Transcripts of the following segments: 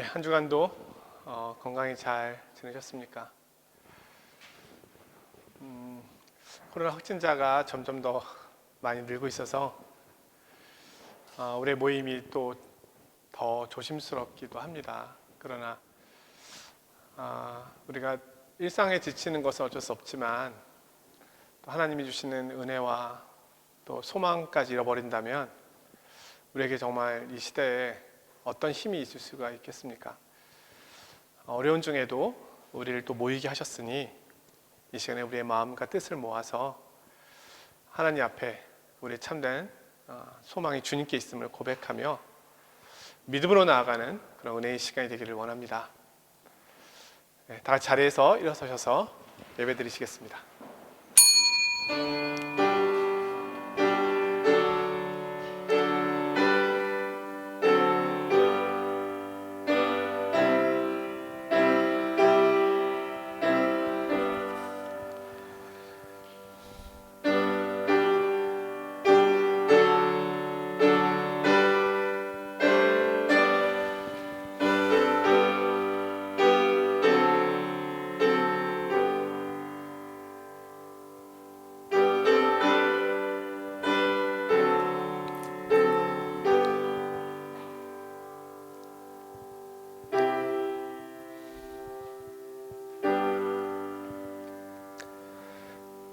한 주간도 건강히 잘 지내셨습니까? 코로나 확진자가 점점 더 많이 늘고 있어서 우리의 모임이 또 더 조심스럽기도 합니다. 그러나 우리가 일상에 지치는 것은 어쩔 수 없지만 또 하나님이 주시는 은혜와 또 소망까지 잃어버린다면 우리에게 정말 이 시대에 어떤 힘이 있을 수가 있겠습니까? 어려운 중에도 우리를 또 모이게 하셨으니 이 시간에 우리의 마음과 뜻을 모아서 하나님 앞에 우리의 참된 소망이 주님께 있음을 고백하며 믿음으로 나아가는 그런 은혜의 시간이 되기를 원합니다. 다 같이 자리에서 일어서셔서 예배 드리시겠습니다.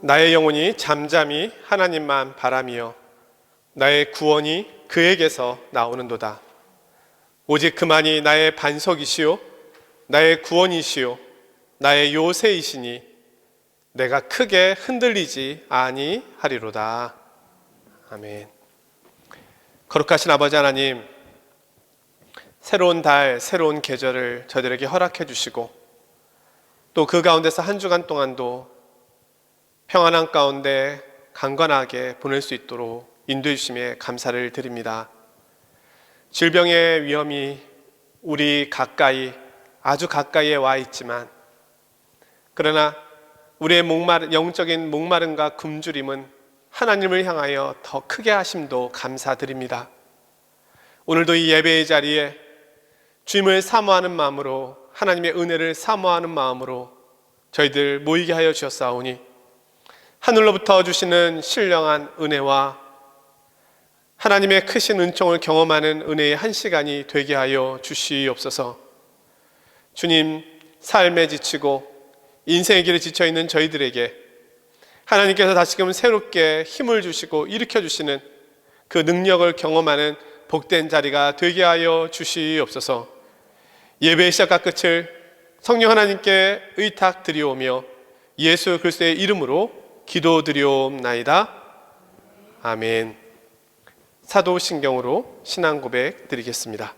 나의 영혼이 잠잠히 하나님만 바라며 나의 구원이 그에게서 나오는도다. 오직 그만이 나의 반석이시요 나의 구원이시요 나의 요새이시니 내가 크게 흔들리지 아니하리로다. 아멘. 거룩하신 아버지 하나님, 새로운 달, 새로운 계절을 저희들에게 허락해 주시고 또 그 가운데서 한 주간 동안도 평안한 가운데 강건하게 보낼 수 있도록 인도해 주심에 감사를 드립니다. 질병의 위험이 우리 가까이, 아주 가까이에 와 있지만 그러나 우리의 영적인 목마름과 굶주림은 하나님을 향하여 더 크게 하심도 감사드립니다. 오늘도 이 예배의 자리에 주님을 사모하는 마음으로, 하나님의 은혜를 사모하는 마음으로 저희들 모이게 하여 주셨사오니 하늘로부터 주시는 신령한 은혜와 하나님의 크신 은총을 경험하는 은혜의 한 시간이 되게 하여 주시옵소서. 주님, 삶에 지치고 인생의 길에 지쳐있는 저희들에게 하나님께서 다시금 새롭게 힘을 주시고 일으켜 주시는 그 능력을 경험하는 복된 자리가 되게 하여 주시옵소서. 예배의 시작과 끝을 성령 하나님께 의탁드리오며 예수 그리스도의 이름으로 기도드리옵나이다. 아멘. 사도신경으로 신앙 고백 드리겠습니다.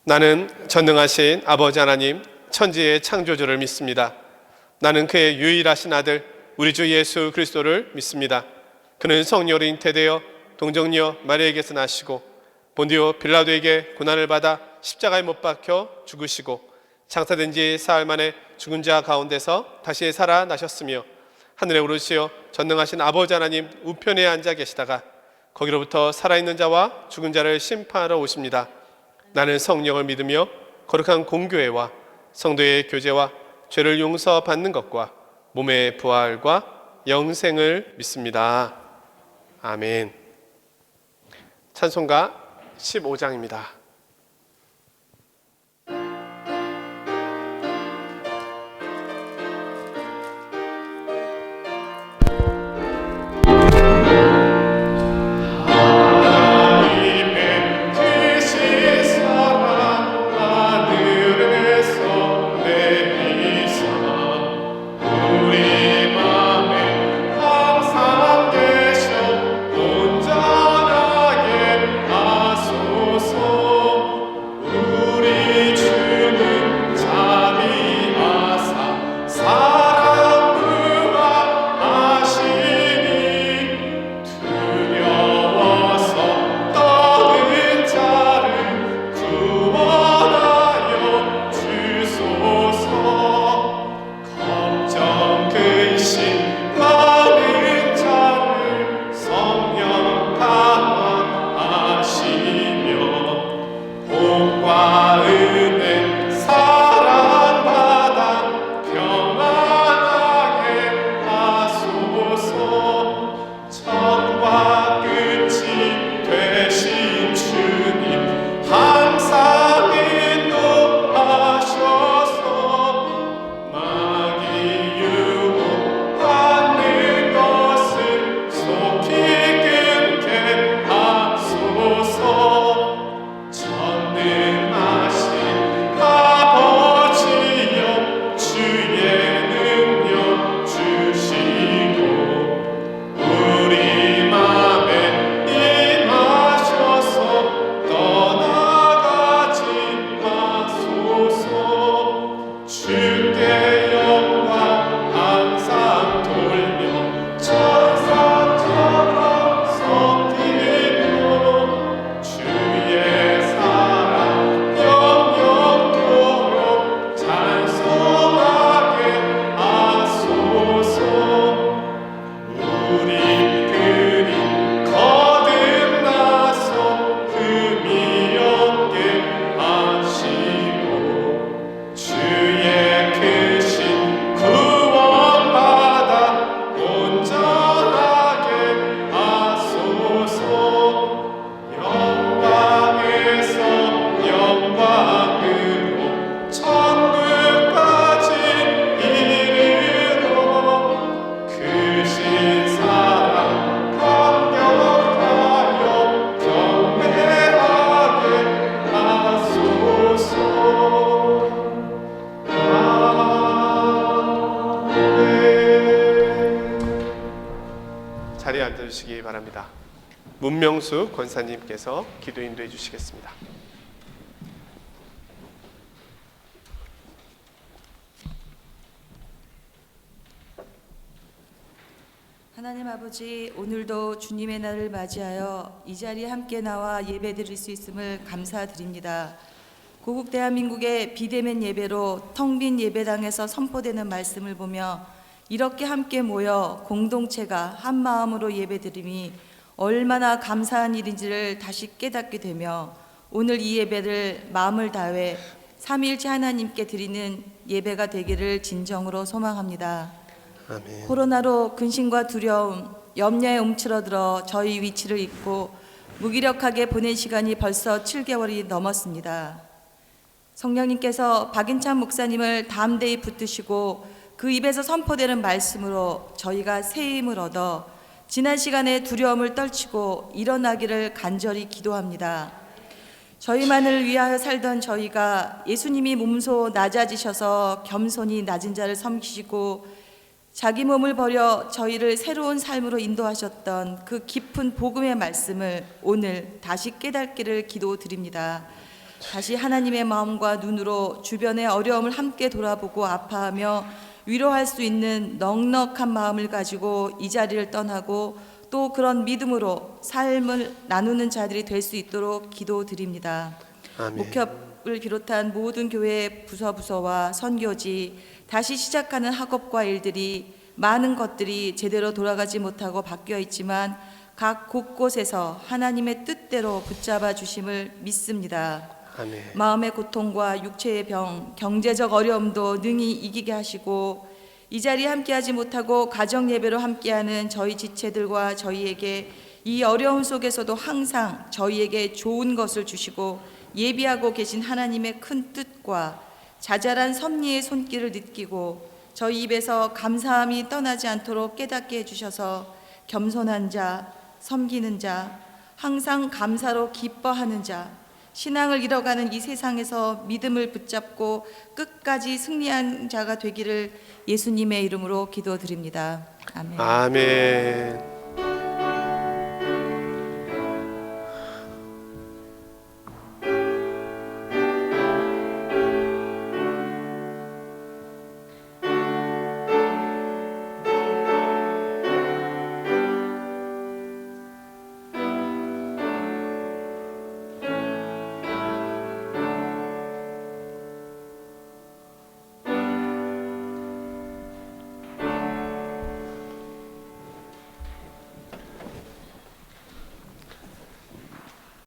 나는 전능하신 아버지 하나님 천지의 창조주를 믿습니다. 나는 그의 유일하신 아들 우리 주 예수 그리스도를 믿습니다. 그는 성령으로 잉태되어 동정녀 마리아에게서 나시고 본디오 빌라도에게 고난을 받아 십자가에 못 박혀 죽으시고 장사된 지 사흘 만에 죽은 자 가운데서 다시 살아나셨으며 하늘에 오르시어 전능하신 아버지 하나님 우편에 앉아 계시다가 거기로부터 살아있는 자와 죽은 자를 심판하러 오십니다. 나는 성령을 믿으며 거룩한 공교회와 성도의 교제와 죄를 용서받는 것과 몸의 부활과 영생을 믿습니다. 아멘. 찬송가 15장입니다. 온전하게 하소서. 영광으로 천국까지 이르러 크신 사랑 감격하여 경배하게 하소서. 자리에 앉아주시기 바랍니다. 문명숙 권사님께서 기도 인도해 주시겠습니다. 하나님 아버지, 오늘도 주님의 날을 맞이하여 이 자리에 함께 나와 예배드릴 수 있음을 감사드립니다. 고국 대한민국의 비대면 예배로 텅 빈 예배당에서 선포되는 말씀을 보며 이렇게 함께 모여 공동체가 한 마음으로 예배드림이 얼마나 감사한 일인지를 다시 깨닫게 되며 오늘 이 예배를 마음을 다해 삼위일체 하나님께 드리는 예배가 되기를 진정으로 소망합니다. 아멘. 코로나로 근심과 두려움, 염려에 움츠러들어 저희 위치를 잊고 무기력하게 보낸 시간이 벌써 7개월이 넘었습니다. 성령님께서 박인찬 목사님을 담대히 붙드시고 그 입에서 선포되는 말씀으로 저희가 새 힘을 얻어 지난 시간의 두려움을 떨치고 일어나기를 간절히 기도합니다. 저희만을 위하여 살던 저희가 예수님이 몸소 낮아지셔서 겸손히 낮은 자를 섬기시고 자기 몸을 버려 저희를 새로운 삶으로 인도하셨던 그 깊은 복음의 말씀을 오늘 다시 깨닫기를 기도드립니다. 다시 하나님의 마음과 눈으로 주변의 어려움을 함께 돌아보고 아파하며 위로할 수 있는 넉넉한 마음을 가지고 이 자리를 떠나고 또 그런 믿음으로 삶을 나누는 자들이 될 수 있도록 기도드립니다. 아멘. 목협을 비롯한 모든 교회 부서와 선교지, 다시 시작하는 학업과 일들이 많은 것들이 제대로 돌아가지 못하고 바뀌어 있지만 각 곳곳에서 하나님의 뜻대로 붙잡아 주심을 믿습니다. 아멘. 마음의 고통과 육체의 병, 경제적 어려움도 능히 이기게 하시고 이 자리에 함께하지 못하고 가정 예배로 함께하는 저희 지체들과 저희에게 이 어려움 속에서도 항상 저희에게 좋은 것을 주시고 예비하고 계신 하나님의 큰 뜻과 자잘한 섭리의 손길을 느끼고 저희 입에서 감사함이 떠나지 않도록 깨닫게 해주셔서 겸손한 자, 섬기는 자, 항상 감사로 기뻐하는 자, 신앙을 잃어가는 이 세상에서 믿음을 붙잡고 끝까지 승리한 자가 되기를 예수님의 이름으로 기도드립니다. 아멘. 아멘.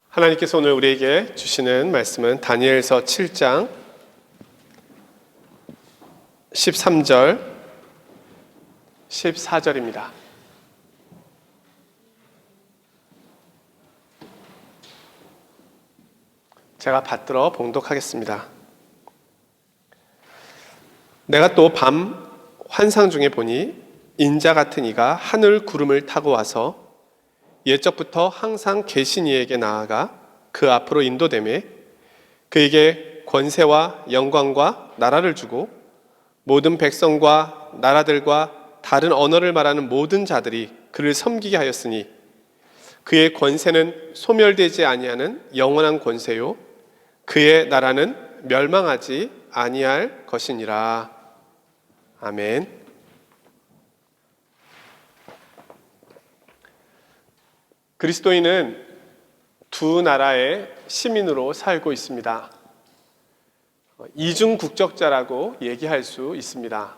하나님께서 오늘 우리에게 주시는 말씀은 다니엘서 7장 13절 14절입니다. 제가 받들어 봉독하겠습니다. 내가 또 밤 환상 중에 보니 인자 같은 이가 하늘 구름을 타고 와서 옛적부터 항상 계신 이에게 나아가 그 앞으로 인도되매 그에게 권세와 영광과 나라를 주고 모든 백성과 나라들과 다른 언어를 말하는 모든 자들이 그를 섬기게 하였으니 그의 권세는 소멸되지 아니하는 영원한 권세요 그의 나라는 멸망하지 아니할 것이니라. 아멘. 그리스도인은 두 나라의 시민으로 살고 있습니다. 이중 국적자라고 얘기할 수 있습니다.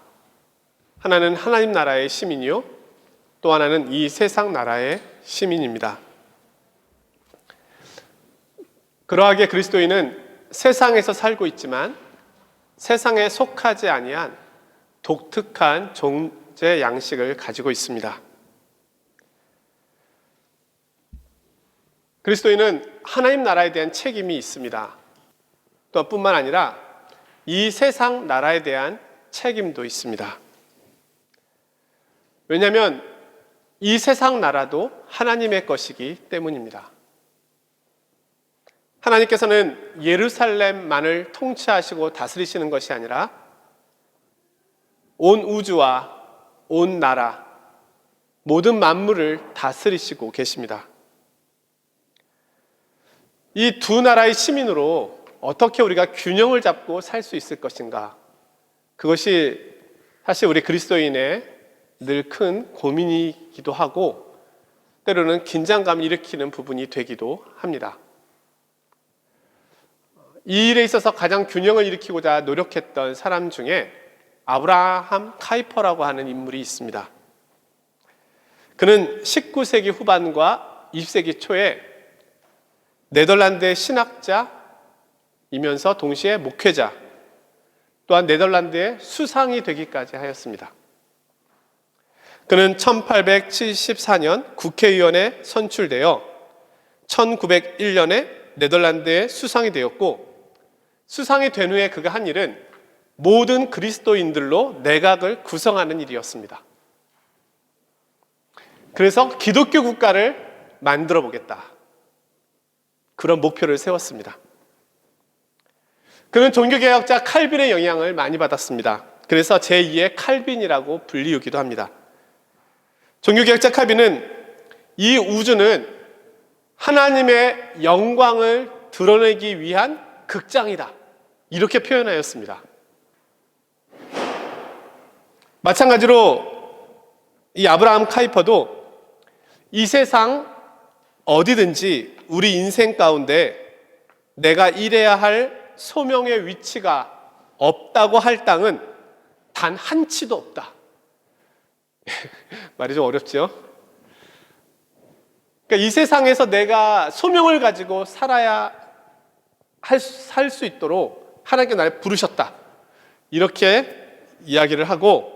하나는 하나님 나라의 시민이요, 또 하나는 이 세상 나라의 시민입니다. 그러하게 그리스도인은 세상에서 살고 있지만 세상에 속하지 아니한 독특한 존재 양식을 가지고 있습니다. 그리스도인은 하나님 나라에 대한 책임이 있습니다. 또 뿐만 아니라 이 세상 나라에 대한 책임도 있습니다. 왜냐하면 이 세상 나라도 하나님의 것이기 때문입니다. 하나님께서는 예루살렘만을 통치하시고 다스리시는 것이 아니라 온 우주와 온 나라, 모든 만물을 다스리시고 계십니다. 이 두 나라의 시민으로 어떻게 우리가 균형을 잡고 살 수 있을 것인가? 그것이 사실 우리 그리스도인의 늘 큰 고민이기도 하고 때로는 긴장감을 일으키는 부분이 되기도 합니다. 이 일에 있어서 가장 균형을 일으키고자 노력했던 사람 중에 아브라함 카이퍼라고 하는 인물이 있습니다. 그는 19세기 후반과 20세기 초에 네덜란드의 신학자이면서 동시에 목회자, 또한 네덜란드의 수상이 되기까지 하였습니다. 그는 1874년 국회의원에 선출되어 1901년에 네덜란드의 수상이 되었고, 수상이 된 후에 그가 한 일은 모든 그리스도인들로 내각을 구성하는 일이었습니다. 그래서 기독교 국가를 만들어 보겠다, 그런 목표를 세웠습니다. 그는 종교개혁자 칼빈의 영향을 많이 받았습니다. 그래서 제2의 칼빈이라고 불리우기도 합니다. 종교개혁자 칼빈은 이 우주는 하나님의 영광을 드러내기 위한 극장이다, 이렇게 표현하였습니다. 마찬가지로 이 아브라함 카이퍼도 이 세상 어디든지 우리 인생 가운데 내가 일해야 할 소명의 위치가 없다고 할 땅은 단 한 치도 없다. 말이 좀 어렵죠? 그러니까 이 세상에서 내가 소명을 가지고 살아야 살 수 있도록 하나님께 나를 부르셨다, 이렇게 이야기를 하고,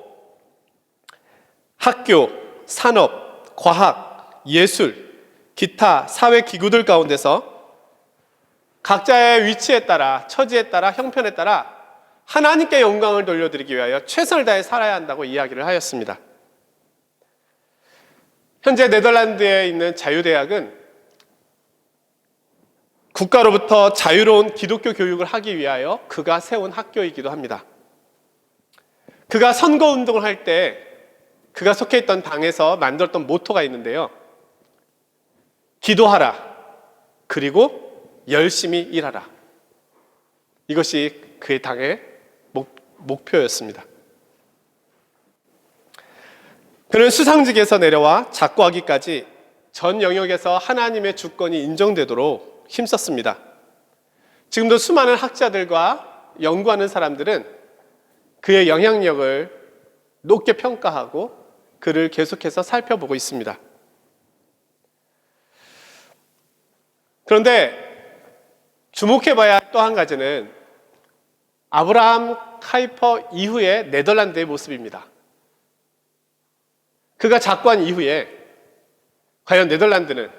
학교, 산업, 과학, 예술, 기타 사회 기구들 가운데서 각자의 위치에 따라, 처지에 따라, 형편에 따라 하나님께 영광을 돌려드리기 위하여 최선을 다해 살아야 한다고 이야기를 하였습니다. 현재 네덜란드에 있는 자유대학은 국가로부터 자유로운 기독교 교육을 하기 위하여 그가 세운 학교이기도 합니다. 그가 선거운동을 할 때 그가 속해 있던 당에서 만들었던 모토가 있는데요, 기도하라, 그리고 열심히 일하라. 이것이 그의 당의 목표였습니다. 그는 수상직에서 내려와 작고하기까지 전 영역에서 하나님의 주권이 인정되도록 힘썼습니다. 지금도 수많은 학자들과 연구하는 사람들은 그의 영향력을 높게 평가하고 그를 계속해서 살펴보고 있습니다. 그런데 주목해봐야 또 한 가지는 아브라함 카이퍼 이후의 네덜란드의 모습입니다. 그가 작고한 이후에 과연 네덜란드는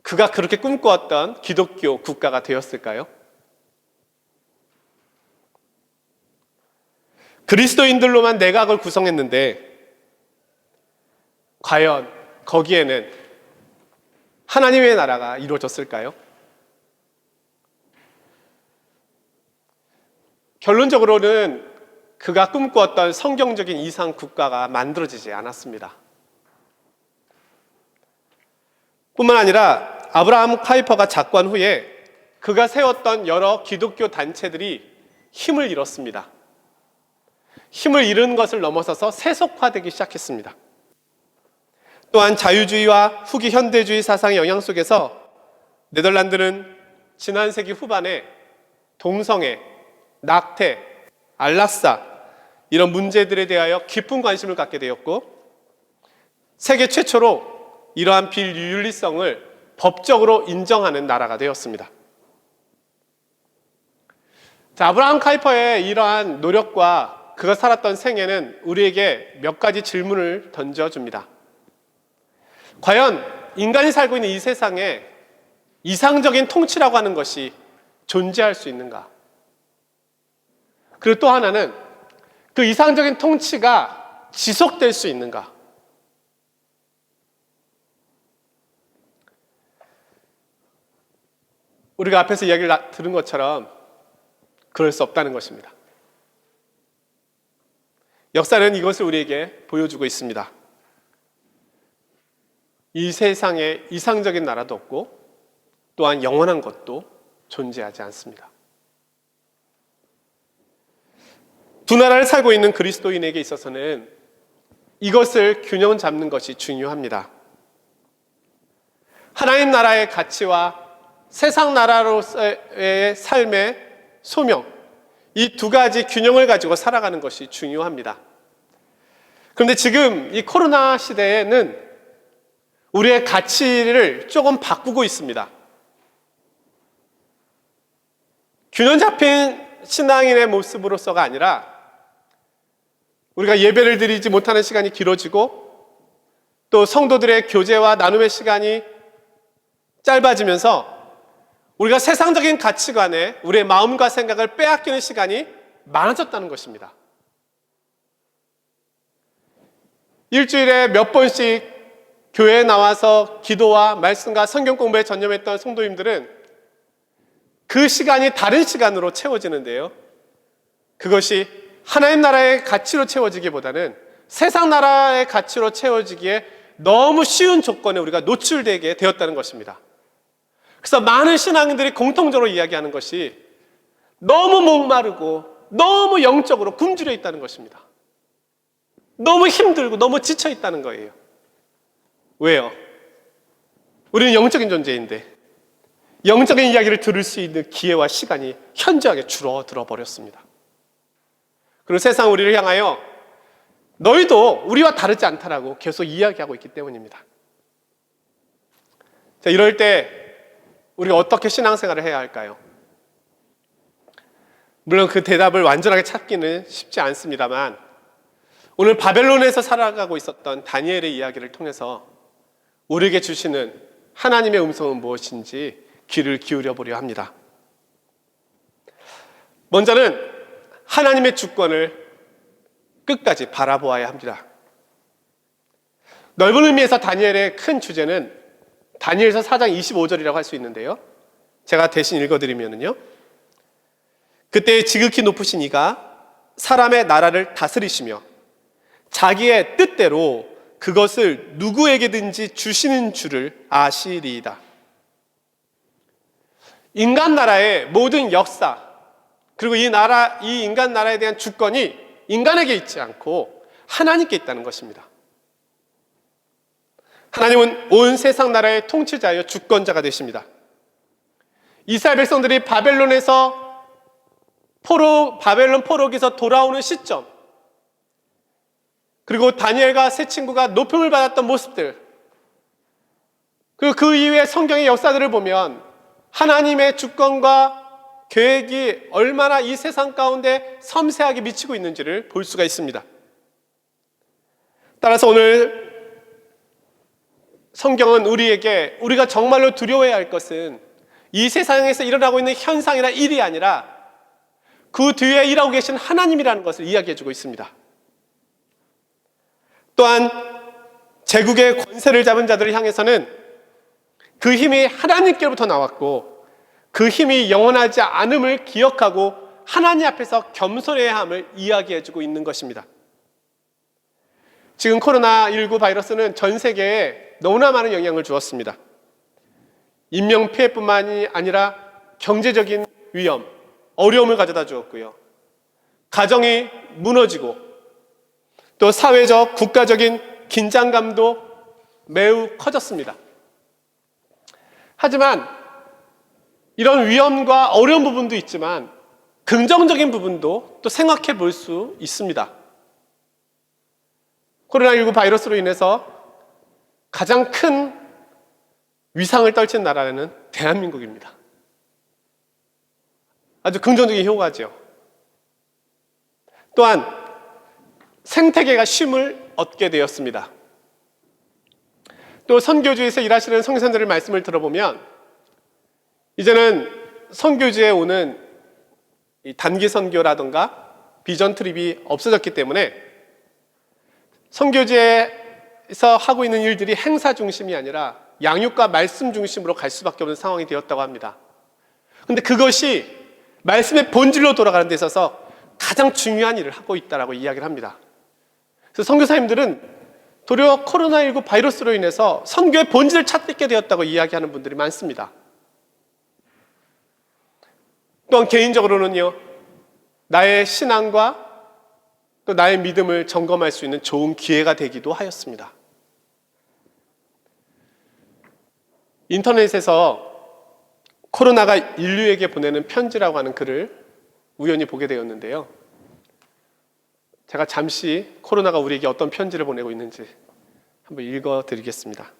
그가 그렇게 꿈꿔왔던 기독교 국가가 되었을까요? 그리스도인들로만 내각을 구성했는데 과연 거기에는 하나님의 나라가 이루어졌을까요? 결론적으로는 그가 꿈꾸었던 성경적인 이상 국가가 만들어지지 않았습니다. 뿐만 아니라 아브라함 카이퍼가 작고한 후에 그가 세웠던 여러 기독교 단체들이 힘을 잃었습니다. 힘을 잃은 것을 넘어서서 세속화되기 시작했습니다. 또한 자유주의와 후기 현대주의 사상의 영향 속에서 네덜란드는 지난 세기 후반에 동성애, 낙태, 안락사 이런 문제들에 대하여 깊은 관심을 갖게 되었고, 세계 최초로 이러한 비윤리성을 법적으로 인정하는 나라가 되었습니다. 자, 아브라함 카이퍼의 이러한 노력과 그가 살았던 생애는 우리에게 몇 가지 질문을 던져줍니다. 과연 인간이 살고 있는 이 세상에 이상적인 통치라고 하는 것이 존재할 수 있는가? 그리고 또 하나는 그 이상적인 통치가 지속될 수 있는가? 우리가 앞에서 이야기를 들은 것처럼 그럴 수 없다는 것입니다. 역사는 이것을 우리에게 보여주고 있습니다. 이 세상에 이상적인 나라도 없고 또한 영원한 것도 존재하지 않습니다. 두 나라를 살고 있는 그리스도인에게 있어서는 이것을 균형 잡는 것이 중요합니다. 하나님 나라의 가치와 세상 나라로서의 삶의 소명, 이 두 가지 균형을 가지고 살아가는 것이 중요합니다. 그런데 지금 이 코로나 시대에는 우리의 가치를 조금 바꾸고 있습니다. 균형 잡힌 신앙인의 모습으로서가 아니라 우리가 예배를 드리지 못하는 시간이 길어지고 또 성도들의 교제와 나눔의 시간이 짧아지면서 우리가 세상적인 가치관에 우리의 마음과 생각을 빼앗기는 시간이 많아졌다는 것입니다. 일주일에 몇 번씩 교회에 나와서 기도와 말씀과 성경 공부에 전념했던 성도님들은 그 시간이 다른 시간으로 채워지는데요. 그것이 하나님 나라의 가치로 채워지기보다는 세상 나라의 가치로 채워지기에 너무 쉬운 조건에 우리가 노출되게 되었다는 것입니다. 그래서 많은 신앙인들이 공통적으로 이야기하는 것이 너무 목마르고 너무 영적으로 굶주려 있다는 것입니다. 너무 힘들고 너무 지쳐 있다는 거예요. 왜요? 우리는 영적인 존재인데 영적인 이야기를 들을 수 있는 기회와 시간이 현저하게 줄어들어 버렸습니다. 그리고 세상 우리를 향하여 너희도 우리와 다르지 않다라고 계속 이야기하고 있기 때문입니다. 자, 이럴 때 우리가 어떻게 신앙생활을 해야 할까요? 물론 그 대답을 완전하게 찾기는 쉽지 않습니다만 오늘 바벨론에서 살아가고 있었던 다니엘의 이야기를 통해서 우리에게 주시는 하나님의 음성은 무엇인지 귀를 기울여 보려 합니다. 먼저는 하나님의 주권을 끝까지 바라보아야 합니다. 넓은 의미에서 다니엘의 큰 주제는 다니엘서 4장 25절이라고 할 수 있는데요. 제가 대신 읽어드리면요. 그때 지극히 높으신 이가 사람의 나라를 다스리시며 자기의 뜻대로 그것을 누구에게든지 주시는 줄을 아시리이다. 인간 나라의 모든 역사 그리고 이 인간 나라에 대한 주권이 인간에게 있지 않고 하나님께 있다는 것입니다. 하나님은 온 세상 나라의 통치자여 주권자가 되십니다. 이스라엘 백성들이 바벨론에서 바벨론 포로기에서 돌아오는 시점, 그리고 다니엘과 세 친구가 높임을 받았던 모습들, 그리고 그 이후의 성경의 역사들을 보면 하나님의 주권과 계획이 얼마나 이 세상 가운데 섬세하게 미치고 있는지를 볼 수가 있습니다. 따라서 오늘 성경은 우리가 정말로 두려워해야 할 것은 이 세상에서 일어나고 있는 현상이나 일이 아니라 그 뒤에 일하고 계신 하나님이라는 것을 이야기해주고 있습니다. 또한 제국의 권세를 잡은 자들을 향해서는 그 힘이 하나님께로부터 나왔고 그 힘이 영원하지 않음을 기억하고 하나님 앞에서 겸손해야 함을 이야기해주고 있는 것입니다. 지금 코로나19 바이러스는 전 세계에 너무나 많은 영향을 주었습니다. 인명피해뿐만이 아니라 경제적인 위험, 어려움을 가져다 주었고요. 가정이 무너지고 또 사회적, 국가적인 긴장감도 매우 커졌습니다. 하지만 이런 위험과 어려운 부분도 있지만 긍정적인 부분도 또 생각해 볼 수 있습니다. 코로나19 바이러스로 인해서 가장 큰 위상을 떨친 나라는 대한민국입니다. 아주 긍정적인 효과죠. 또한 생태계가 쉼을 얻게 되었습니다. 또 선교주에서 일하시는 성교사님들의 말씀을 들어보면 이제는 선교지에 오는 이 단기 선교라든가 비전 트립이 없어졌기 때문에 선교지에서 하고 있는 일들이 행사 중심이 아니라 양육과 말씀 중심으로 갈 수밖에 없는 상황이 되었다고 합니다. 근데 그것이 말씀의 본질로 돌아가는 데 있어서 가장 중요한 일을 하고 있다라고 이야기를 합니다. 그래서 선교사님들은 도리어 코로나19 바이러스로 인해서 선교의 본질을 찾게 되었다고 이야기하는 분들이 많습니다. 또한 개인적으로는요, 나의 신앙과 또 나의 믿음을 점검할 수 있는 좋은 기회가 되기도 하였습니다. 인터넷에서 코로나가 인류에게 보내는 편지라고 하는 글을 우연히 보게 되었는데요. 제가 잠시 코로나가 우리에게 어떤 편지를 보내고 있는지 한번 읽어드리겠습니다.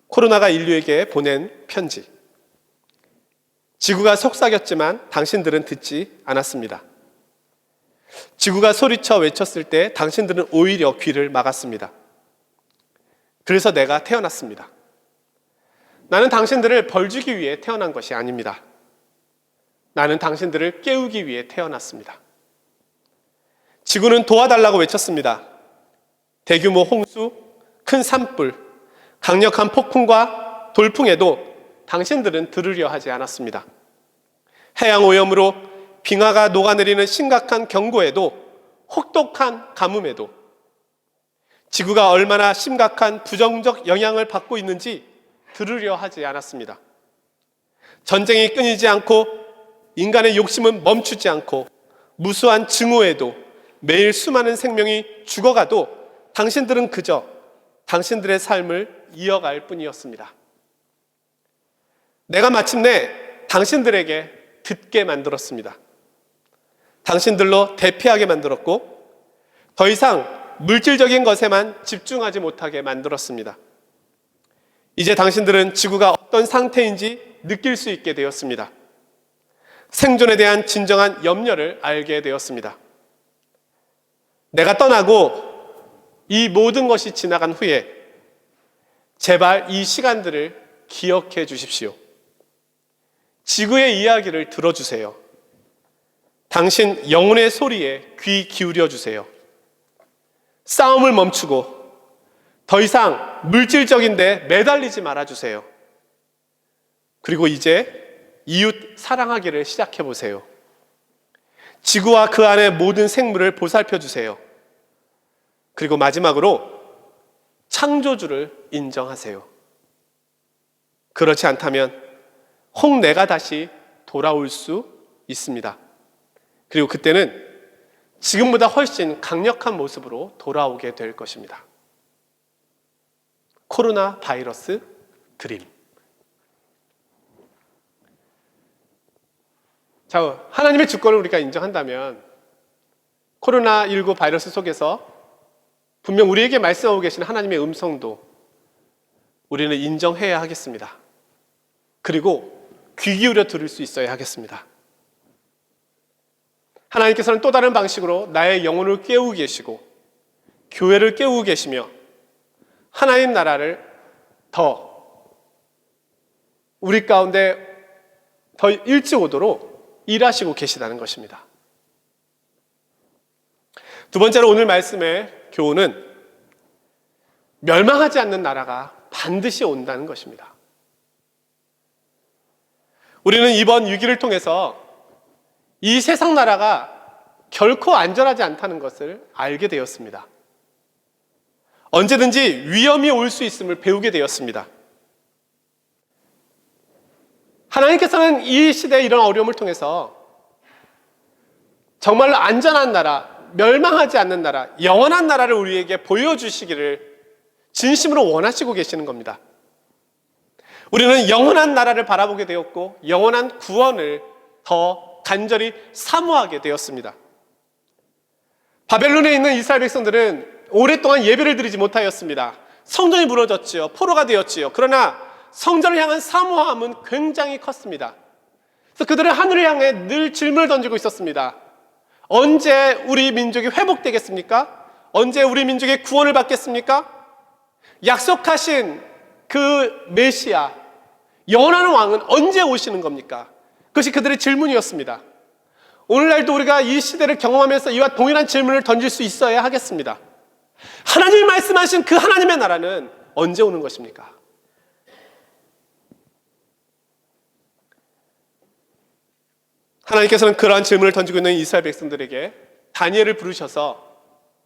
코로나가 인류에게 보낸 편지. 지구가 속삭였지만 당신들은 듣지 않았습니다. 지구가 소리쳐 외쳤을 때 당신들은 오히려 귀를 막았습니다. 그래서 내가 태어났습니다. 나는 당신들을 벌주기 위해 태어난 것이 아닙니다. 나는 당신들을 깨우기 위해 태어났습니다. 지구는 도와달라고 외쳤습니다. 대규모 홍수, 큰 산불, 강력한 폭풍과 돌풍에도 당신들은 들으려 하지 않았습니다. 해양 오염으로 빙하가 녹아내리는 심각한 경고에도, 혹독한 가뭄에도 지구가 얼마나 심각한 부정적 영향을 받고 있는지 들으려 하지 않았습니다. 전쟁이 끊이지 않고 인간의 욕심은 멈추지 않고 무수한 증오에도 매일 수많은 생명이 죽어가도 당신들은 그저 당신들의 삶을 이어갈 뿐이었습니다. 내가 마침내 당신들에게 듣게 만들었습니다. 당신들로 대피하게 만들었고 더 이상 물질적인 것에만 집중하지 못하게 만들었습니다. 이제 당신들은 지구가 어떤 상태인지 느낄 수 있게 되었습니다. 생존에 대한 진정한 염려를 알게 되었습니다. 내가 떠나고 이 모든 것이 지나간 후에 제발 이 시간들을 기억해 주십시오. 지구의 이야기를 들어주세요. 당신 영혼의 소리에 귀 기울여 주세요. 싸움을 멈추고 더 이상 물질적인 데 매달리지 말아주세요. 그리고 이제 이웃 사랑하기를 시작해 보세요. 지구와 그 안의 모든 생물을 보살펴 주세요. 그리고 마지막으로 창조주를 인정하세요. 그렇지 않다면 홍내가 다시 돌아올 수 있습니다. 그리고 그때는 지금보다 훨씬 강력한 모습으로 돌아오게 될 것입니다. 코로나 바이러스 그림. 자, 하나님의 주권을 우리가 인정한다면 코로나19 바이러스 속에서 분명 우리에게 말씀하고 계신 하나님의 음성도 우리는 인정해야 하겠습니다. 그리고 귀 기울여 들을 수 있어야 하겠습니다. 하나님께서는 또 다른 방식으로 나의 영혼을 깨우고 계시고 교회를 깨우고 계시며 하나님 나라를 더 우리 가운데 더 일찍 오도록 일하시고 계시다는 것입니다. 두 번째로 오늘 말씀의 교훈은 멸망하지 않는 나라가 반드시 온다는 것입니다. 우리는 이번 위기를 통해서 이 세상 나라가 결코 안전하지 않다는 것을 알게 되었습니다. 언제든지 위험이 올 수 있음을 배우게 되었습니다. 하나님께서는 이 시대의 이런 어려움을 통해서 정말로 안전한 나라, 멸망하지 않는 나라, 영원한 나라를 우리에게 보여주시기를 진심으로 원하시고 계시는 겁니다. 우리는 영원한 나라를 바라보게 되었고 영원한 구원을 더 간절히 사모하게 되었습니다. 바벨론에 있는 이스라엘 백성들은 오랫동안 예배를 드리지 못하였습니다. 성전이 무너졌지요. 포로가 되었지요. 그러나 성전을 향한 사모함은 굉장히 컸습니다. 그래서 그들은 하늘을 향해 늘 질문을 던지고 있었습니다. 언제 우리 민족이 회복되겠습니까? 언제 우리 민족의 구원을 받겠습니까? 약속하신 그 메시아, 영원한 왕은 언제 오시는 겁니까? 그것이 그들의 질문이었습니다. 오늘날도 우리가 이 시대를 경험하면서 이와 동일한 질문을 던질 수 있어야 하겠습니다. 하나님이 말씀하신 그 하나님의 나라는 언제 오는 것입니까? 하나님께서는 그러한 질문을 던지고 있는 이스라엘 백성들에게 다니엘을 부르셔서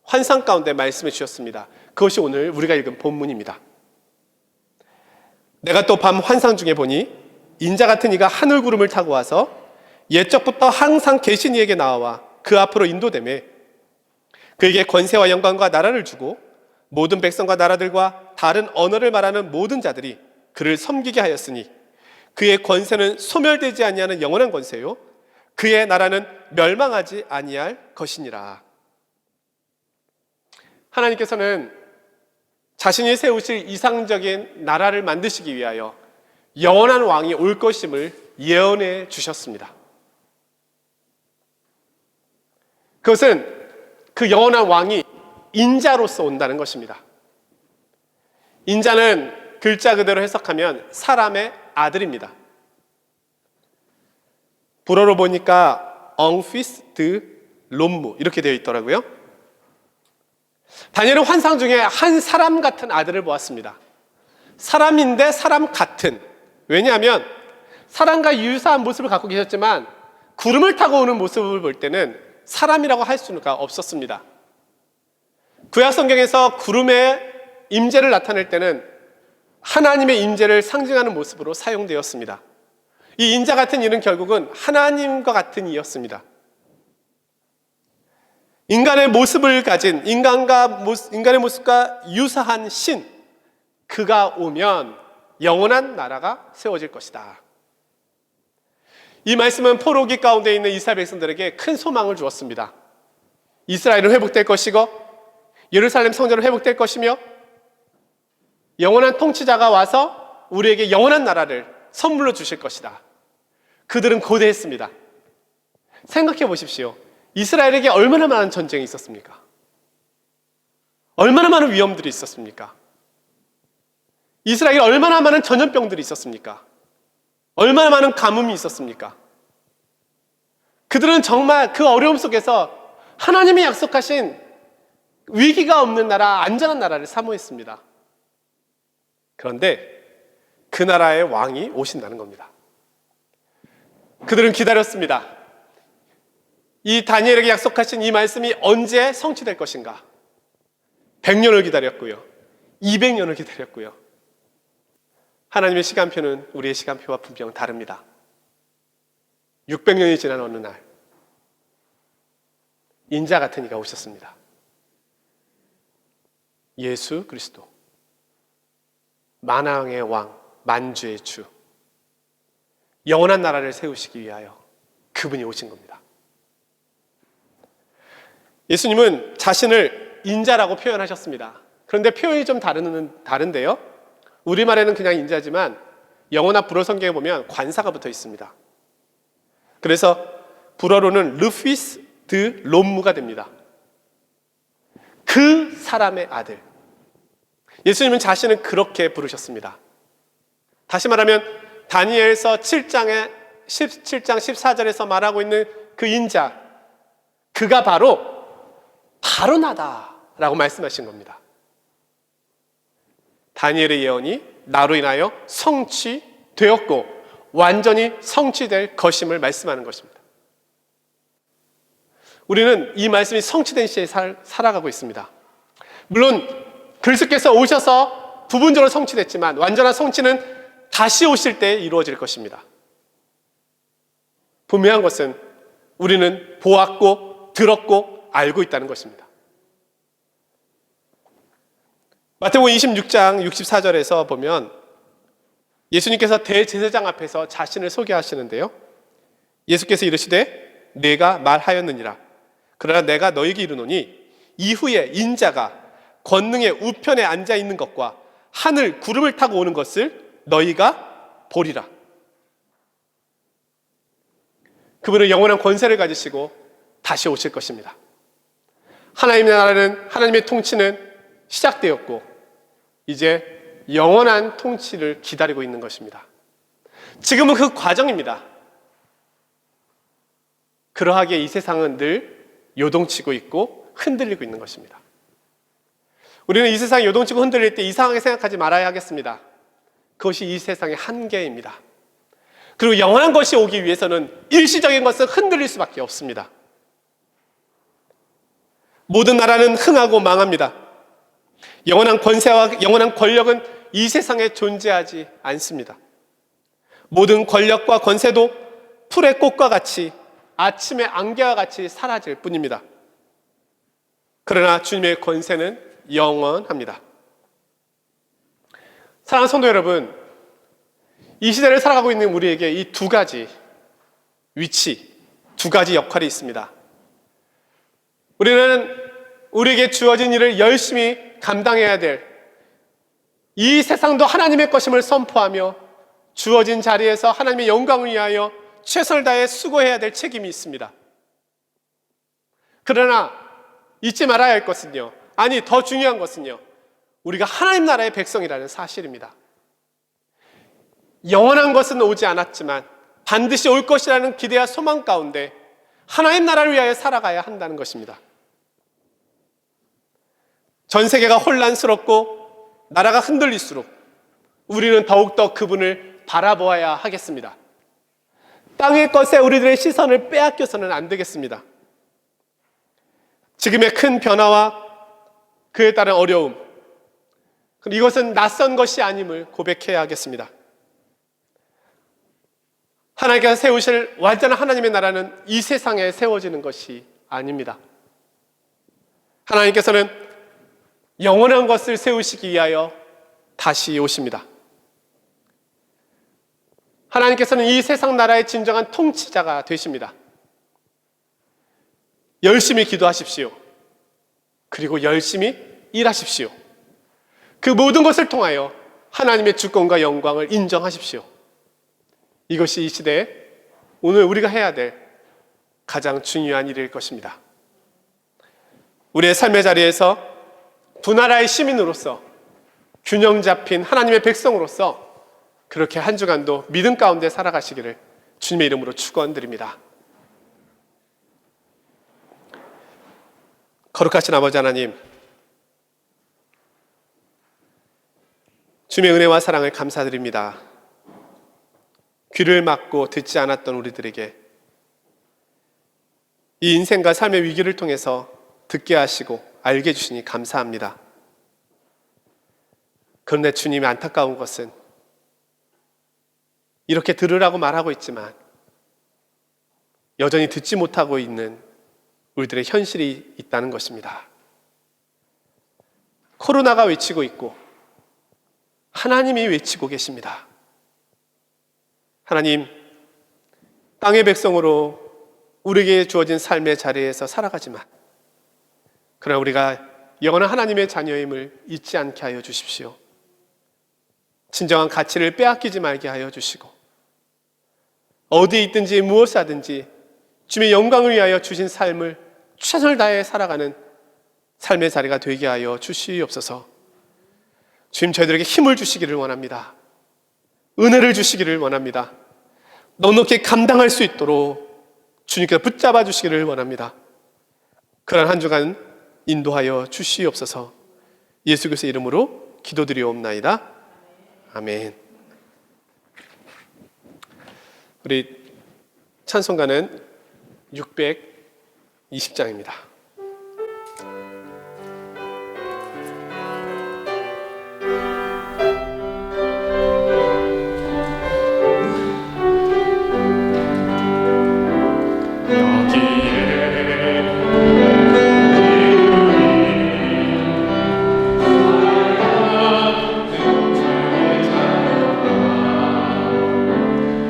환상 가운데 말씀해 주셨습니다. 그것이 오늘 우리가 읽은 본문입니다. 내가 또 밤 환상 중에 보니 인자 같은 이가 하늘 구름을 타고 와서 옛적부터 항상 계신 이에게 나와 그 앞으로 인도되매 그에게 권세와 영광과 나라를 주고 모든 백성과 나라들과 다른 언어를 말하는 모든 자들이 그를 섬기게 하였으니 그의 권세는 소멸되지 아니하는 영원한 권세요 그의 나라는 멸망하지 아니할 것이니라. 하나님께서는 자신이 세우실 이상적인 나라를 만드시기 위하여 영원한 왕이 올 것임을 예언해 주셨습니다. 그것은 그 영원한 왕이 인자로서 온다는 것입니다. 인자는 글자 그대로 해석하면 사람의 아들입니다. 불어로 보니까 엉피스 드 롬무 이렇게 되어 있더라고요. 다니엘은 환상 중에 한 사람 같은 아들을 보았습니다. 사람인데 사람 같은. 왜냐하면 사람과 유사한 모습을 갖고 계셨지만 구름을 타고 오는 모습을 볼 때는 사람이라고 할 수가 없었습니다. 구약 성경에서 구름의 임재를 나타낼 때는 하나님의 임재를 상징하는 모습으로 사용되었습니다. 이 인자 같은 이는 결국은 하나님과 같은 이였습니다. 인간의 모습을 가진 인간의 모습과 유사한 신, 그가 오면 영원한 나라가 세워질 것이다. 이 말씀은 포로기 가운데 있는 이스라엘 백성들에게 큰 소망을 주었습니다. 이스라엘은 회복될 것이고 예루살렘 성전은 회복될 것이며 영원한 통치자가 와서 우리에게 영원한 나라를 선물로 주실 것이다. 그들은 고대했습니다. 생각해 보십시오. 이스라엘에게 얼마나 많은 전쟁이 있었습니까? 얼마나 많은 위험들이 있었습니까? 이스라엘에 얼마나 많은 전염병들이 있었습니까? 얼마나 많은 가뭄이 있었습니까? 그들은 정말 그 어려움 속에서 하나님이 약속하신 위기가 없는 나라, 안전한 나라를 사모했습니다. 그런데 그 나라의 왕이 오신다는 겁니다. 그들은 기다렸습니다. 이 다니엘에게 약속하신 이 말씀이 언제 성취될 것인가? 100년을 기다렸고요. 200년을 기다렸고요. 하나님의 시간표는 우리의 시간표와 분명 다릅니다. 600년이 지난 어느 날 인자 같은 이가 오셨습니다. 예수 그리스도, 만왕의 왕, 만주의 주, 영원한 나라를 세우시기 위하여 그분이 오신 겁니다. 예수님은 자신을 인자라고 표현하셨습니다. 그런데 표현이 좀 다른데요. 우리말에는 그냥 인자지만 영어나 불어 성경에 보면 관사가 붙어 있습니다. 그래서 불어로는 르피스 드 롬무가 됩니다. 그 사람의 아들. 예수님은 자신을 그렇게 부르셨습니다. 다시 말하면 다니엘서 7장 14절에서 말하고 있는 그 인자, 그가 바로 나다라고 말씀하신 겁니다. 다니엘의 예언이 나로 인하여 성취되었고 완전히 성취될 것임을 말씀하는 것입니다. 우리는 이 말씀이 성취된 시대에 살아가고 있습니다. 물론 그리스도께서 오셔서 부분적으로 성취됐지만 완전한 성취는 다시 오실 때 이루어질 것입니다. 분명한 것은 우리는 보았고 들었고 알고 있다는 것입니다. 마태복음 26장 64절에서 보면 예수님께서 대제사장 앞에서 자신을 소개하시는데요. 예수께서 이르시되 내가 말하였느니라. 그러나 내가 너에게 이르노니 이후에 인자가 권능의 우편에 앉아 있는 것과 하늘 구름을 타고 오는 것을 너희가 보리라. 그분은 영원한 권세를 가지시고 다시 오실 것입니다. 하나님의 나라는, 하나님의 통치는 시작되었고 이제 영원한 통치를 기다리고 있는 것입니다. 지금은 그 과정입니다. 그러하기에 이 세상은 늘 요동치고 있고 흔들리고 있는 것입니다. 우리는 이 세상이 요동치고 흔들릴 때 이상하게 생각하지 말아야 하겠습니다. 그것이 이 세상의 한계입니다. 그리고 영원한 것이 오기 위해서는 일시적인 것은 흔들릴 수밖에 없습니다. 모든 나라는 흥하고 망합니다. 영원한 권세와 영원한 권력은 이 세상에 존재하지 않습니다. 모든 권력과 권세도 풀의 꽃과 같이 아침의 안개와 같이 사라질 뿐입니다. 그러나 주님의 권세는 영원합니다. 사랑하는 성도 여러분, 이 시대를 살아가고 있는 우리에게 이 두 가지 위치, 두 가지 역할이 있습니다. 우리는 우리에게 주어진 일을 열심히 감당해야 될, 이 세상도 하나님의 것임을 선포하며 주어진 자리에서 하나님의 영광을 위하여 최선을 다해 수고해야 될 책임이 있습니다. 그러나 잊지 말아야 할 것은요, 아니 더 중요한 것은요, 우리가 하나님 나라의 백성이라는 사실입니다. 영원한 것은 오지 않았지만 반드시 올 것이라는 기대와 소망 가운데 하나님 나라를 위하여 살아가야 한다는 것입니다. 전 세계가 혼란스럽고 나라가 흔들릴수록 우리는 더욱더 그분을 바라보아야 하겠습니다. 땅의 것에 우리들의 시선을 빼앗겨서는 안 되겠습니다. 지금의 큰 변화와 그에 따른 어려움, 이것은 낯선 것이 아님을 고백해야 하겠습니다. 하나님께서 세우실 완전한 하나님의 나라는 이 세상에 세워지는 것이 아닙니다. 하나님께서는 영원한 것을 세우시기 위하여 다시 오십니다. 하나님께서는 이 세상 나라의 진정한 통치자가 되십니다. 열심히 기도하십시오. 그리고 열심히 일하십시오. 그 모든 것을 통하여 하나님의 주권과 영광을 인정하십시오. 이것이 이 시대에 오늘 우리가 해야 될 가장 중요한 일일 것입니다. 우리의 삶의 자리에서 두 나라의 시민으로서, 균형 잡힌 하나님의 백성으로서 그렇게 한 주간도 믿음 가운데 살아가시기를 주님의 이름으로 축원드립니다. 거룩하신 아버지 하나님, 주님의 은혜와 사랑을 감사드립니다. 귀를 막고 듣지 않았던 우리들에게 이 인생과 삶의 위기를 통해서 듣게 하시고 알게 해주시니 감사합니다. 그런데 주님이 안타까운 것은 이렇게 들으라고 말하고 있지만 여전히 듣지 못하고 있는 우리들의 현실이 있다는 것입니다. 코로나가 외치고 있고 하나님이 외치고 계십니다. 하나님, 땅의 백성으로 우리에게 주어진 삶의 자리에서 살아가지만 그러나 우리가 영원한 하나님의 자녀임을 잊지 않게 하여 주십시오. 진정한 가치를 빼앗기지 말게 하여 주시고 어디에 있든지 무엇을 하든지 주님의 영광을 위하여 주신 삶을 최선을 다해 살아가는 삶의 자리가 되게 하여 주시옵소서. 주님, 저희들에게 힘을 주시기를 원합니다. 은혜를 주시기를 원합니다. 넉넉히 감당할 수 있도록 주님께서 붙잡아 주시기를 원합니다. 그러한 한 주간 인도하여 주시옵소서. 예수 그리스도의 이름으로 기도드리옵나이다. 아멘. 우리 찬송가는 620장입니다.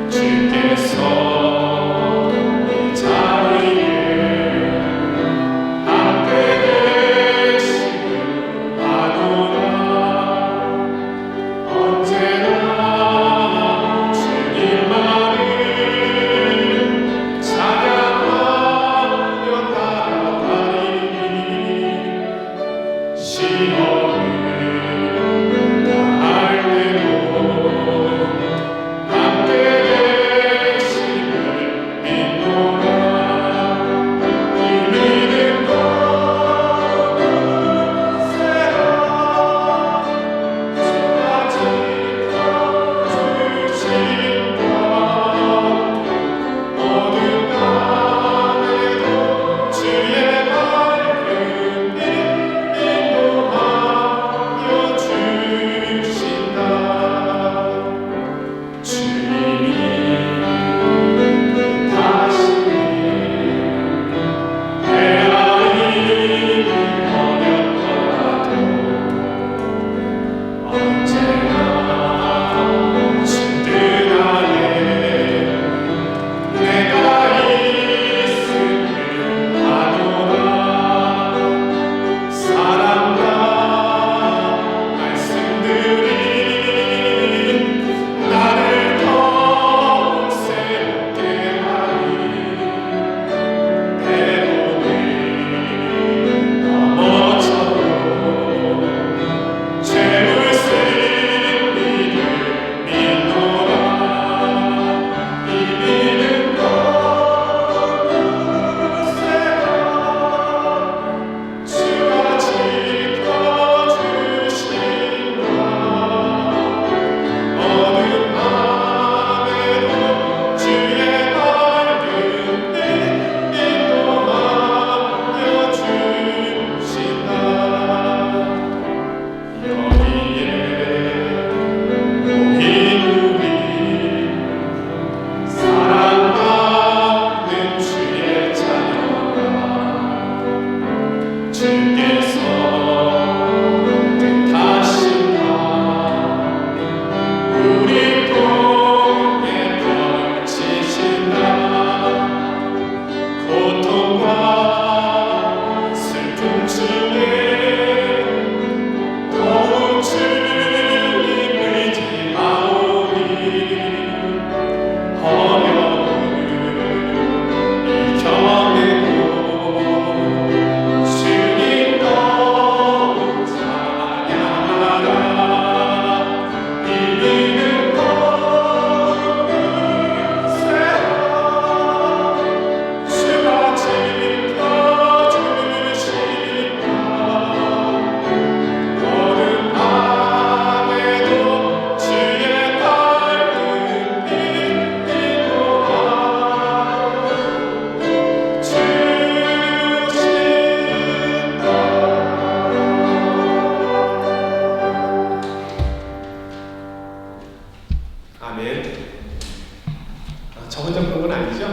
주께서 자리에 아니죠?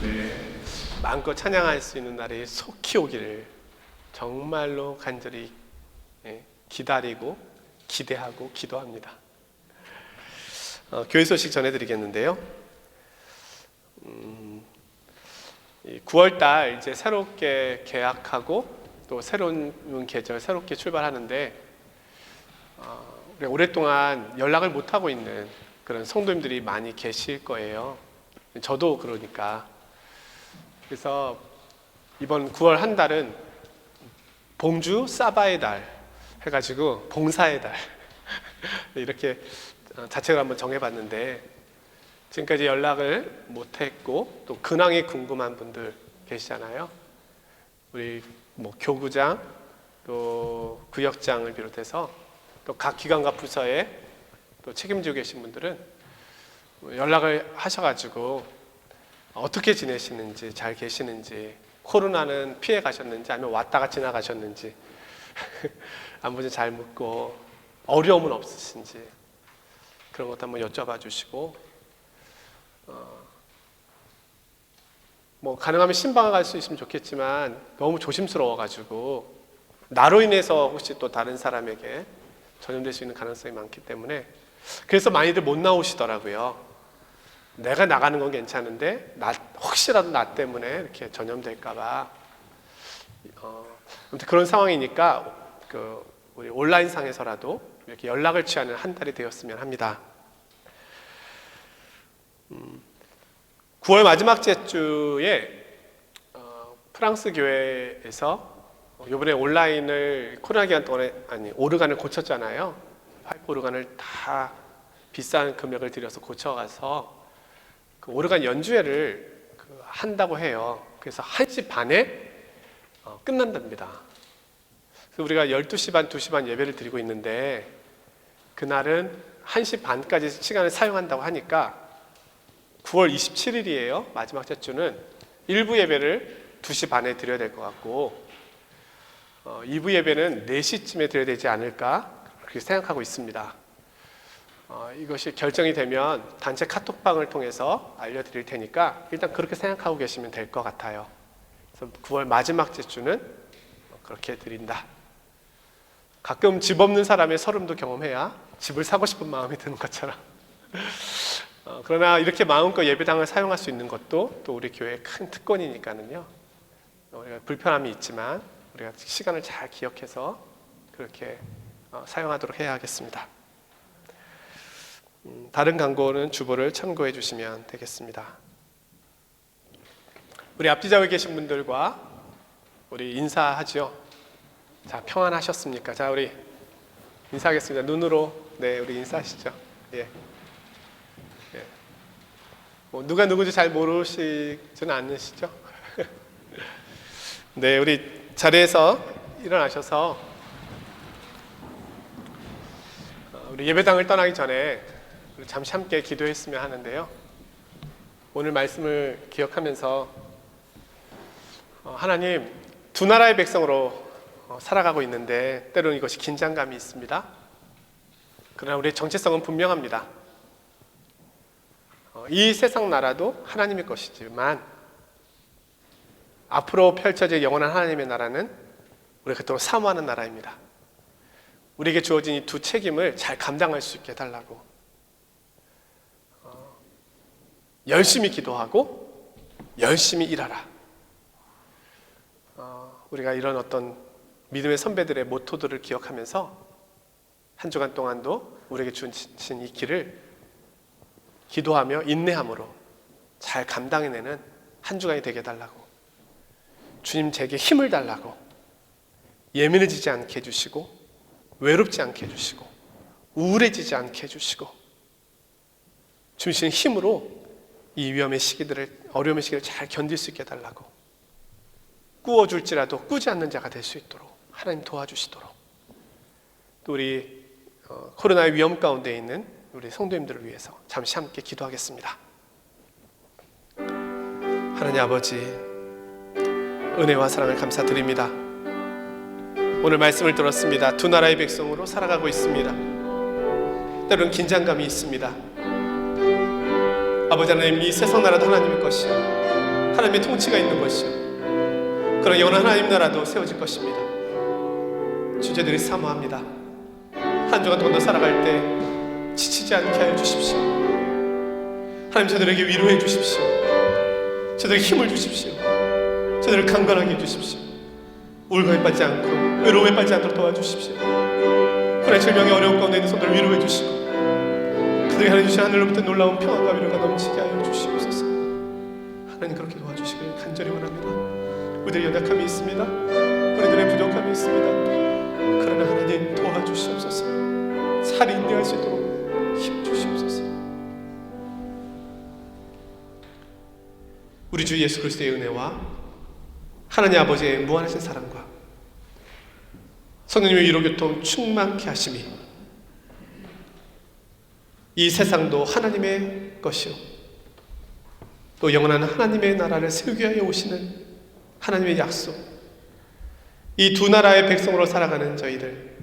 네, 마음껏 찬양할 수 있는 날이 속히 오기를 정말로 간절히 기다리고 기대하고 기도합니다. 교회 소식 전해드리겠는데요. 9월달 이제 새롭게 개학하고 또 새로운 계절 새롭게 출발하는데 오랫동안 연락을 못 하고 있는 그런 성도님들이 많이 계실 거예요. 저도 그러니까. 그래서 이번 9월 한 달은 봉주 사바의 달 해가지고 봉사의 달 이렇게 자책을 한번 정해봤는데, 지금까지 연락을 못했고 또 근황이 궁금한 분들 계시잖아요. 우리 교구장 또 구역장을 비롯해서 또 각 기관과 부서에 또 책임지고 계신 분들은 연락을 하셔가지고 어떻게 지내시는지, 잘 계시는지, 코로나는 피해 가셨는지 아니면 왔다가 지나가셨는지 안부 잘 묻고 어려움은 없으신지 그런 것도 한번 여쭤봐 주시고, 가능하면 신방을 갈 수 있으면 좋겠지만 너무 조심스러워가지고 나로 인해서 혹시 또 다른 사람에게 전염될 수 있는 가능성이 많기 때문에 그래서 많이들 못 나오시더라고요. 내가 나가는 건 괜찮은데 혹시라도 나 때문에 이렇게 전염될까봐. 아무튼 그런 상황이니까 우리 온라인상에서라도 이렇게 연락을 취하는 한 달이 되었으면 합니다. 9월 마지막 주에 프랑스 교회에서 이번에 온라인을 코로나 기간 동안에 오르간을 고쳤잖아요. 파이프 오르간을 다 비싼 금액을 들여서 고쳐가서 그 오르간 연주회를 한다고 해요. 그래서 1시 반에 끝난답니다. 그래서 우리가 12시 반, 2시 반 예배를 드리고 있는데 그날은 1시 반까지 시간을 사용한다고 하니까 9월 27일이에요. 마지막 주는 1부 예배를 2시 반에 드려야 될 것 같고 2부 예배는 4시쯤에 드려야 되지 않을까 그렇게 생각하고 있습니다. 이것이 결정이 되면 단체 카톡방을 통해서 알려드릴 테니까 일단 그렇게 생각하고 계시면 될 것 같아요. 그래서 9월 마지막 주는 그렇게 드린다. 가끔 집 없는 사람의 서름도 경험해야 집을 사고 싶은 마음이 드는 것처럼 그러나 이렇게 마음껏 예배당을 사용할 수 있는 것도 또 우리 교회의 큰 특권이니까는요. 우리가 불편함이 있지만 우리가 시간을 잘 기억해서 그렇게 사용하도록 해야 하겠습니다. 다른 광고는 주보를 참고해 주시면 되겠습니다. 우리 앞뒤 좌우에 계신 분들과 우리 인사하죠. 자, 평안하셨습니까? 자, 우리 인사하겠습니다. 눈으로 우리 인사하시죠. 예. 누가 누구인지 잘 모르시지는 않으시죠? 네, 우리 자리에서 일어나셔서 우리 예배당을 떠나기 전에 잠시 함께 기도했으면 하는데요. 오늘 말씀을 기억하면서 하나님, 두 나라의 백성으로 살아가고 있는데 때로는 이것이 긴장감이 있습니다. 그러나 우리의 정체성은 분명합니다. 이 세상 나라도 하나님의 것이지만 앞으로 펼쳐질 영원한 하나님의 나라는 우리가 그토록 사모하는 나라입니다. 우리에게 주어진 이 두 책임을 잘 감당할 수 있게 해달라고 열심히 기도하고 열심히 일하라. 우리가 이런 어떤 믿음의 선배들의 모토들을 기억하면서 한 주간 동안도 우리에게 주신 이 길을 기도하며 인내함으로 잘 감당해내는 한 주간이 되게 해달라고, 주님 제게 힘을 달라고, 예민해지지 않게 해주시고 외롭지 않게 해주시고 우울해지지 않게 해주시고 주신 힘으로 이 위험의 시기들을, 어려움의 시기를 잘 견딜 수 있게 해달라고, 꾸어줄지라도 꾸지 않는 자가 될 수 있도록 하나님 도와주시도록, 또 우리 코로나의 위험 가운데 있는 우리 성도님들을 위해서 잠시 함께 기도하겠습니다. 하나님 아버지, 은혜와 사랑을 감사드립니다. 오늘 말씀을 들었습니다. 두 나라의 백성으로 살아가고 있습니다. 때로는 긴장감이 있습니다. 아버지 하나님, 이 세상 나라도 하나님의 것이요 하나님의 통치가 있는 것이요 그런 영원한 하나님 나라도 세워질 것입니다. 주제들이 사모합니다. 한 주간 더 살아갈 때 지치지 않게 하여 주십시오. 하나님, 저들에게 위로해 주십시오. 저들에게 힘을 주십시오. 저들을 강건하게 해주십시오. 울거에 빠지지 않고 외로움에 빠지지 않도록 도와주십시오. 그래 절명의 어려운 가운데 있는 손들을 위로해 주시고 그들이 하나님 주신 하늘로부터 놀라운 평안과 위로가 넘치게 하여 주시옵소서. 하나님, 그렇게 도와주시길 간절히 원합니다. 우리들의 연약함이 있습니다. 우리들의 부족함이 있습니다. 그러나 하나님 도와주시옵소서. 살이 인내할 수 있도록 힘 주시옵소서. 우리 주 예수 그리스도의 은혜와 하나님 아버지의 무한하신 사랑과 성령님의 위로교통 충만케 하심이 이 세상도 하나님의 것이요 또 영원한 하나님의 나라를 세우기 위하여 오시는 하나님의 약속, 이 두 나라의 백성으로 살아가는 저희들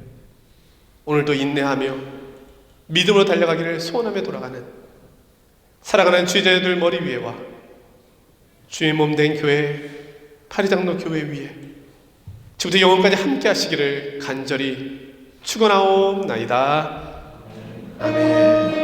오늘도 인내하며 믿음으로 달려가기를 소원하며 돌아가는 살아가는 주제들 머리 위에와 주의 몸된 교회 파리장로 교회 위에 지금부터 영원까지 함께 하시기를 간절히 축원하옵나이다. 아멘.